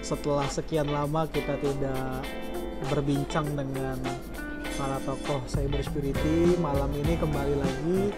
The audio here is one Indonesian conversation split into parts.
setelah sekian lama kita tidak berbincang dengan para tokoh cyber security, malam ini kembali lagi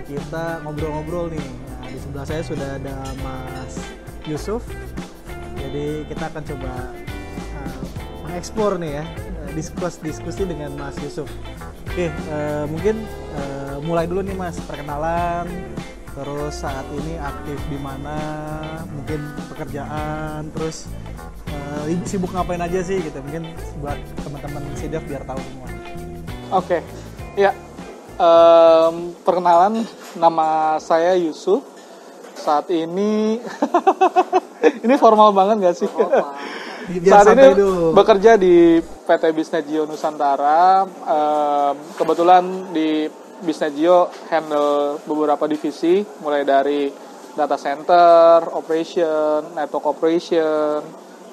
kita ngobrol-ngobrol nih. Nah, di sebelah saya sudah ada Mas Yusuf. Jadi kita akan coba mengeksplor nih ya, diskusi dengan Mas Yusuf. Oke, mungkin mulai dulu nih Mas, perkenalan, terus saat ini aktif di mana, mungkin pekerjaan, terus sibuk ngapain aja sih gitu, mungkin buat teman-teman SIDEF biar tahu semua. Oke, ya, perkenalan, nama saya Yusuf. Saat ini, ini formal banget nggak sih? Saat ini bekerja di PT Bisnegio Nusantara. Kebetulan di Bisnegio handle beberapa divisi, mulai dari data center, operation, network operation,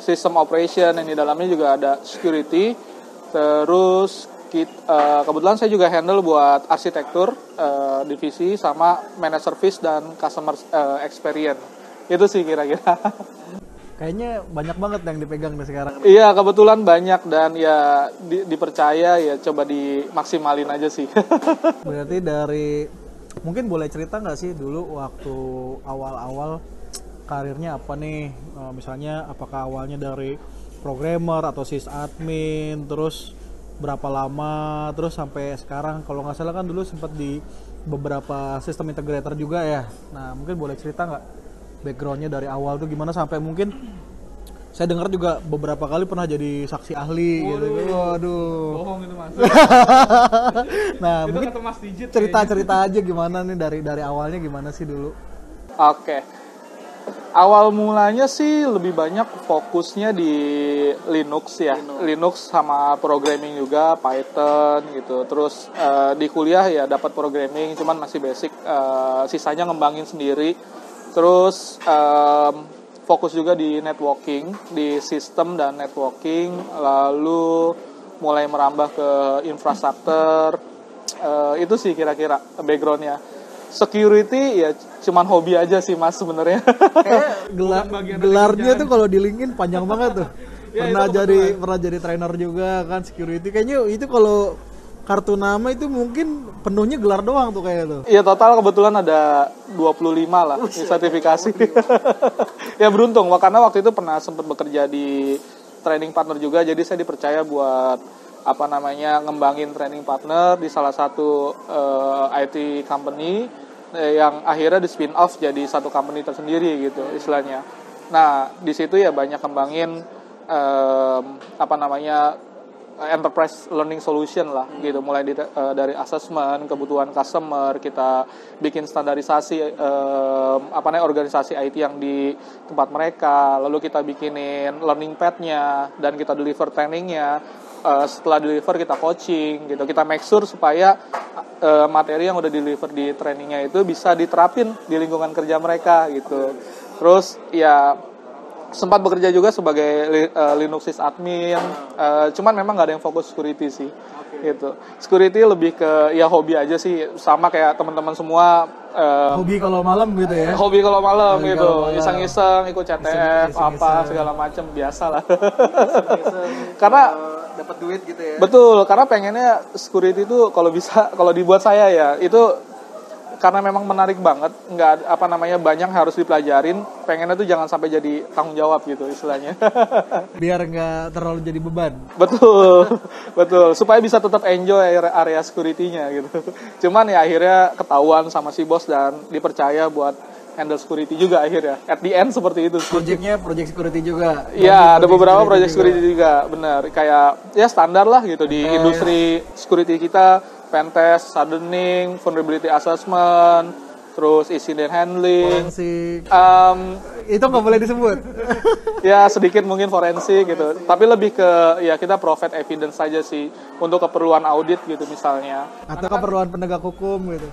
system operation, yang di dalamnya juga ada security. Terus kebetulan saya juga handle buat arsitektur divisi sama managed service dan customer experience. Itu sih kira-kira. Kayaknya banyak banget yang dipegang nih sekarang. Iya, kebetulan banyak dan ya dipercaya, ya coba dimaksimalin aja sih. Berarti mungkin boleh cerita nggak sih dulu waktu awal-awal karirnya apa nih? Misalnya apakah awalnya dari programmer atau sysadmin, terus berapa lama, terus sampai sekarang. Kalau nggak salah kan dulu sempat di beberapa sistem integrator juga ya. Nah, mungkin boleh cerita nggak backgroundnya dari awal tuh gimana sampai mungkin saya dengar juga beberapa kali pernah jadi saksi ahli. Waduh, gitu. Waduh. Bohong itu Mas. Nah, itu mungkin kata Mas Digit cerita-cerita aja gimana nih dari awalnya gimana sih dulu? Oke. Awal mulanya sih lebih banyak fokusnya di Linux ya. Linux sama programming juga, Python gitu. Terus di kuliah ya dapat programming, cuman masih basic. Sisanya ngembangin sendiri. Terus fokus juga di networking, di sistem dan networking. Lalu mulai merambah ke infrastruktur. Itu sih kira-kira backgroundnya. Security ya cuman hobi aja sih Mas sebenarnya. Gelarnya tuh kalau di LinkedIn panjang banget tuh. Ya, pernah jadi trainer juga kan security. Kayaknya itu kalau kartu nama itu mungkin penuhnya gelar doang tuh kayak tuh. Iya, total kebetulan ada 25 lah di sertifikasi. Ya beruntung karena waktu itu pernah sempat bekerja di training partner juga, jadi saya dipercaya buat ngembangin training partner di salah satu IT company yang akhirnya di spin off jadi satu company tersendiri gitu istilahnya. Nah, di situ ya banyak kembangin enterprise learning solution lah gitu, mulai dari assessment kebutuhan customer, kita bikin standarisasi organisasi IT yang di tempat mereka, lalu kita bikinin learning pad-nya dan kita deliver trainingnya. Setelah deliver kita coaching gitu, kita make sure supaya materi yang udah deliver di trainingnya itu bisa diterapin di lingkungan kerja mereka gitu. Terus ya sempat bekerja juga sebagai Linux sysadmin, cuman memang nggak ada yang fokus security sih. Gitu. Security lebih ke ya hobi aja sih, sama kayak teman-teman semua. Hobi kalau malam gitu ya? Hobi kalau malam gitu, iseng-iseng ikut CTF segala macam, biasa lah. Karena dapat duit gitu ya? Betul, karena pengennya security itu kalau dibuat saya ya itu karena memang menarik banget, banyak harus dipelajarin, pengennya tuh jangan sampai jadi tanggung jawab gitu istilahnya. Biar nggak terlalu jadi beban. Betul, supaya bisa tetap enjoy area security-nya gitu. Cuman ya akhirnya ketahuan sama si bos dan dipercaya buat handle security juga akhirnya. At the end seperti itu. Project security juga. Iya, ada beberapa project security juga, benar. Kayak ya standar lah gitu di industri security kita. Pentest, hardening, vulnerability assessment, terus incident handling. Forensik. Itu nggak boleh disebut. Ya sedikit mungkin forensik gitu. Tapi lebih ke ya kita provide evidence saja sih untuk keperluan audit gitu misalnya. Atau keperluan penegak hukum gitu.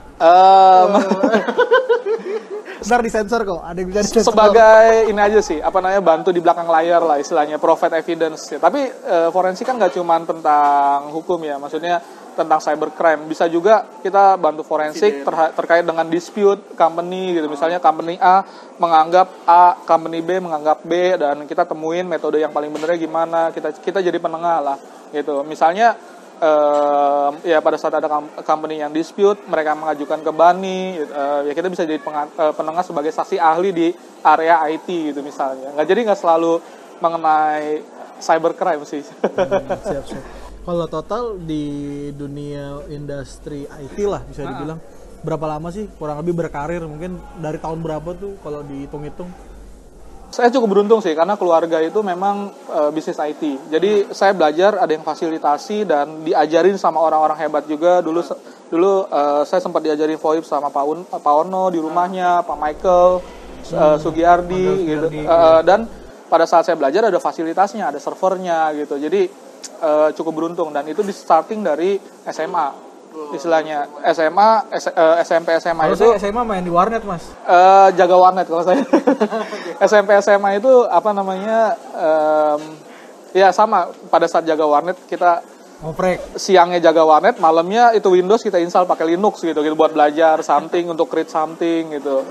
Ntar disensor kok, ada yang bisa disensor. Sebagai ini aja sih, bantu di belakang layar lah istilahnya, provide evidence. Ya. Tapi forensik kan nggak cuma tentang hukum ya, maksudnya tentang cybercrime. Bisa juga kita bantu forensik terkait dengan dispute company gitu. Misalnya company A menganggap A, company B menganggap B, dan kita temuin metode yang paling benernya gimana. Kita jadi penengah lah gitu. Misalnya ya pada saat ada company yang dispute, mereka mengajukan ke BANI, ya kita bisa jadi penengah sebagai saksi ahli di area IT gitu misalnya. Nggak selalu mengenai cybercrime sih. Siap. Kalau total di dunia industri IT lah bisa dibilang, berapa lama sih kurang lebih berkarir? Mungkin dari tahun berapa tuh kalau dihitung-hitung? Saya cukup beruntung sih, karena keluarga itu memang bisnis IT. Jadi saya belajar, ada yang fasilitasi dan diajarin sama orang-orang hebat juga. Dulu saya sempat diajarin VoIP sama Pak Ono di rumahnya, Pak Michael, Sugiyardi gitu. Dan pada saat saya belajar ada fasilitasnya, ada servernya gitu. Jadi cukup beruntung, dan itu di starting dari SMA. Istilahnya SMA, SMP, SMA kalau itu saya SMA main di warnet, Mas. Jaga warnet kalau saya. SMP, SMA itu apa namanya, ya sama, pada saat jaga warnet kita ngoprek, siangnya jaga warnet, malamnya itu Windows kita install pakai Linux gitu buat belajar something, untuk create something gitu.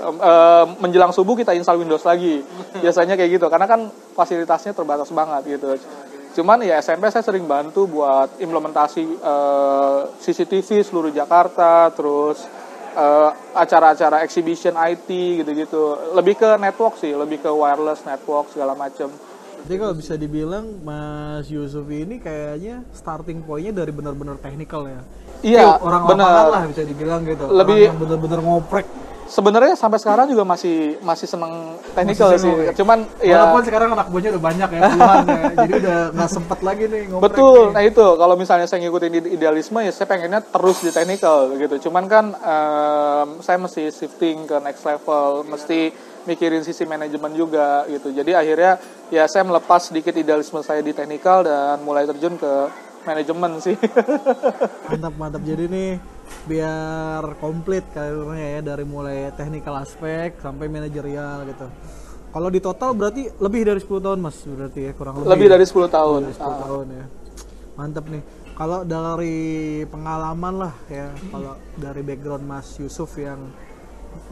Menjelang subuh kita install Windows lagi, biasanya kayak gitu, karena kan fasilitasnya terbatas banget gitu. Cuman ya SMP saya sering bantu buat implementasi CCTV seluruh Jakarta, terus acara-acara exhibition IT gitu-gitu. Lebih ke network sih, lebih ke wireless network segala macam. Jadi kalau bisa dibilang Mas Yusuf ini kayaknya starting point-nya dari benar-benar technical ya. Iya, orang benar lah bisa dibilang gitu. Lebih orang yang benar-benar ngoprek. Sebenarnya sampai sekarang juga masih seneng technical sih. Cuman ya walaupun sekarang anak buahnya udah banyak ya, puluhan ya. Jadi udah nggak sempet lagi nih ngoprek. Betul. Nih. Nah itu kalau misalnya saya ngikutin idealisme ya saya pengennya terus di technical gitu. Cuman kan saya mesti shifting ke next level, mesti mikirin sisi manajemen juga gitu. Jadi akhirnya ya saya melepas sedikit idealisme saya di technical dan mulai terjun ke manajemen sih. Mantap. Jadi nih biar komplit karirnya ya, dari mulai technical aspek sampai manajerial gitu. Kalau di total berarti lebih dari 10 tahun, Mas, berarti ya, kurang lebih. Lebih dari 10 tahun. Lebih dari 10 tahun ya. Mantap nih. Kalau dari pengalaman lah ya, kalau dari background Mas Yusuf yang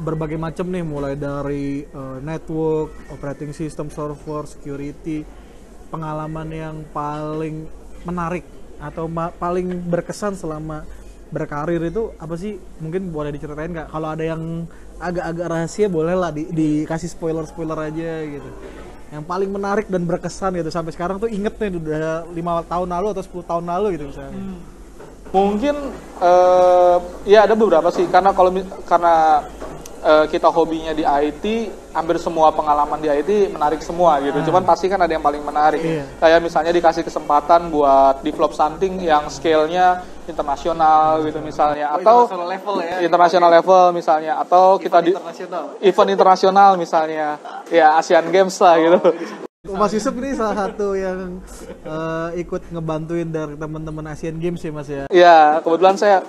berbagai macam nih, mulai dari network, operating system, server, security, pengalaman yang paling menarik atau paling berkesan selama berkarir itu apa sih? Mungkin boleh diceritain nggak? Kalau ada yang agak-agak rahasia boleh lah dikasih spoiler aja gitu. Yang paling menarik dan berkesan gitu sampai sekarang tuh inget nih udah 5 tahun lalu atau 10 tahun lalu gitu misalnya. Mungkin ya ada beberapa sih, karena kita hobinya di IT, hampir semua pengalaman di IT menarik semua gitu. Cuman pasti kan ada yang paling menarik. Kayak misalnya dikasih kesempatan buat develop something yang scale-nya internasional gitu misalnya, atau international level ya. International level misalnya, atau kita di event internasional misalnya, ya Asian Games lah gitu. Mas Yusuf ini salah satu yang ikut ngebantuin dari teman-teman Asian Games ya, Mas ya. Iya, kebetulan saya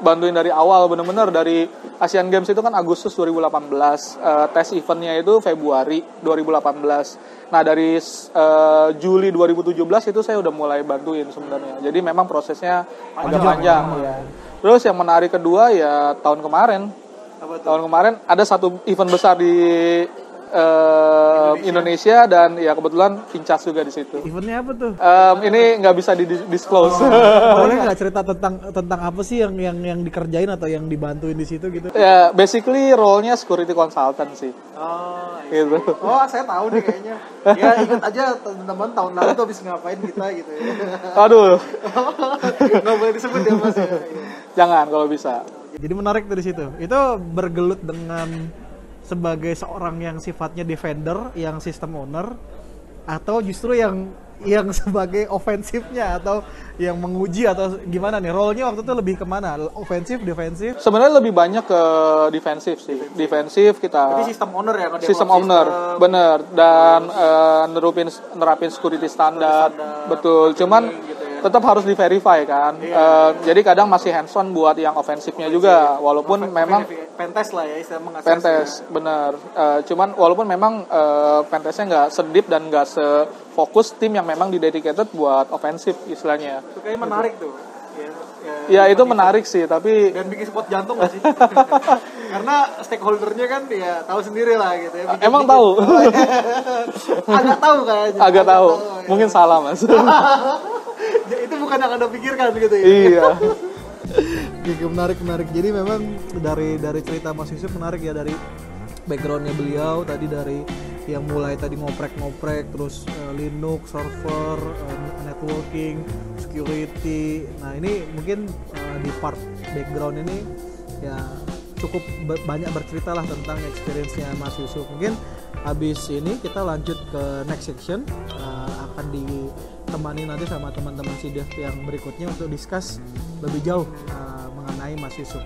bantuin dari awal, bener-bener dari Asian Games itu kan Agustus 2018, tes eventnya itu Februari 2018. Nah dari Juli 2017 itu saya udah mulai bantuin sebenarnya. Jadi memang prosesnya agak panjang. Ya. Terus yang menarik kedua ya tahun kemarin ada satu event besar di Indonesia, dan ya kebetulan Pincas juga di situ. Eventnya apa tuh? Ini nggak bisa di-disclose. Boleh nggak cerita tentang apa sih yang dikerjain atau yang dibantuin di situ gitu? Ya, basically role-nya security consultant sih. Oh, gitu. Oh, saya tahu nih kayaknya. Ya ingat aja teman-teman tahun lalu tuh habis ngapain kita gitu ya. Aduh. Nggak boleh disebut ya, Mas ya. Jangan kalau bisa. Jadi menarik dari situ. Itu bergelut dengan sebagai seorang yang sifatnya defender, yang system owner, atau justru yang sebagai ofensifnya atau yang menguji, atau gimana nih role-nya waktu itu lebih kemana? Ofensif, defensif? Sebenarnya lebih banyak ke defensif sih. Defensif kita. Jadi sistem owner ya? Sistem owner, bener. Dan nerapin security standar, betul. Cuman tetap harus di-verify kan. Jadi kadang masih hands-on buat yang ofensifnya juga, walaupun memang pentest lah ya, istilah mengakses. Pentest, ya. Bener. Cuman walaupun memang pentestnya nggak sedip dan nggak sefokus tim yang memang didedicated buat ofensif istilahnya. Itu kayaknya menarik tuh. Ya, Ya itu menarik sih, tapi dan bikin spot jantung nggak sih? Karena stakeholdernya kan ya tahu sendiri lah gitu ya. Emang tahu? Agak tahu kayaknya. Agak tahu. Ya. Mungkin salah Mas. Itu bukan yang Anda pikirkan gitu ya. Iya. Oke, menarik. Jadi memang dari cerita Mas Yusuf menarik ya, dari backgroundnya beliau tadi, dari yang mulai tadi ngoprek terus Linux, server, networking, security. Nah ini mungkin di part background ini ya cukup banyak bercerita lah tentang experience-nya Mas Yusuf. Mungkin habis ini kita lanjut ke next section, akan ditemani nanti sama teman-teman SIDEF yang berikutnya untuk discuss lebih jauh mengenai Mas Yusuf.